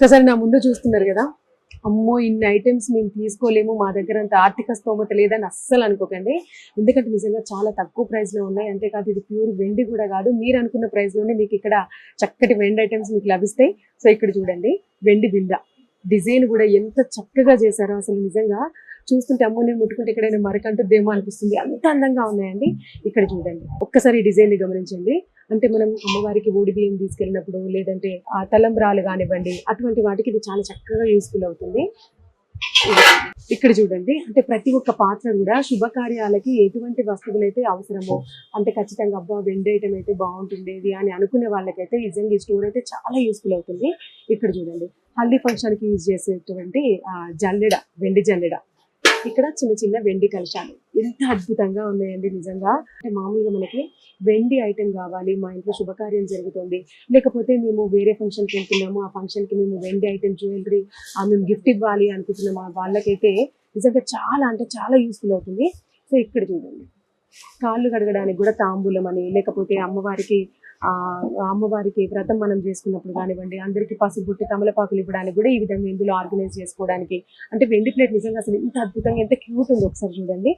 ఒక్కసారి నా ముందు చూస్తున్నారు కదా, అమ్మో ఇన్ని ఐటమ్స్ మేము తీసుకోలేము, మా దగ్గర అంత ఆర్థిక స్తోమత లేదని అస్సలు అనుకోకండి. ఎందుకంటే నిజంగా చాలా తక్కువ ప్రైస్లో ఉన్నాయి. అంతేకాదు ఇది ప్యూర్ వెండి కూడా కాదు, మీరు అనుకున్న ప్రైస్లోనే మీకు ఇక్కడ చక్కటి వెండి ఐటమ్స్ మీకు లభిస్తాయి. సో ఇక్కడ చూడండి, వెండి బింద డిజైన్ కూడా ఎంత చక్కగా చేశారో, అసలు నిజంగా చూస్తుంటే అమ్మో నేను ముట్టుకుంటే ఎక్కడైనా మరకంటుద్దేమో అనిపిస్తుంది, అంత అందంగా ఉన్నాయండి. ఇక్కడ చూడండి, ఒక్కసారి ఈ డిజైన్ ని గమనించండి. అంటే మనం అమ్మవారికి ఓడి బియ్యం తీసుకెళ్ళినప్పుడు, లేదంటే ఆ తలంబ్రాలు కానివ్వండి, అటువంటి వాటికి ఇది చాలా చక్కగా యూస్ఫుల్ అవుతుంది. ఇక్కడ చూడండి, అంటే ప్రతి ఒక్క పాత్ర కూడా శుభకార్యాలకి ఎటువంటి వస్తువులు అయితే అవసరమో, అంటే ఖచ్చితంగా అబ్బా వెండి ఐటమ్ అయితే బాగుంటుండేది అని అనుకునే వాళ్ళకైతే నిజంగా ఈ స్టోర్ అయితే చాలా యూస్ఫుల్ అవుతుంది. ఇక్కడ చూడండి, హల్దీ ఫంక్షన్ కి యూజ్ చేసేటువంటి జల్లెడ, వెండి జల్లెడ. ఇక్కడ చిన్న చిన్న వెండి కలశాలు ఎంత అద్భుతంగా ఉన్నాయండి నిజంగా. అంటే మామూలుగా మనకి వెండి ఐటెం కావాలి, మా ఇంట్లో శుభకార్యం జరుగుతుంది, లేకపోతే మేము వేరే ఫంక్షన్కి వెళ్తున్నాము, ఆ ఫంక్షన్కి మేము వెండి ఐటెం జ్యువెలరీ మేము గిఫ్ట్ ఇవ్వాలి అనుకుంటున్నాము, వాళ్ళకైతే నిజంగా చాలా అంటే చాలా యూస్ఫుల్ అవుతుంది. సో ఇక్కడ చూడండి, కాళ్ళు కడగడానికి కూడా తాంబూలం అని, లేకపోతే అమ్మవారికి వ్రతం మనం చేసుకున్నప్పుడు కానివ్వండి, అందరికీ పసుపు బుట్టి తమలపాకులు ఇవ్వడానికి కూడా ఈ విధంగా ఇందులో ఆర్గనైజ్ చేసుకోవడానికి. అంటే వెండి ప్లేట్ నిజంగా అసలు ఇంత అద్భుతంగా ఎంత క్యూట్ ఉందో ఒకసారి చూడండి.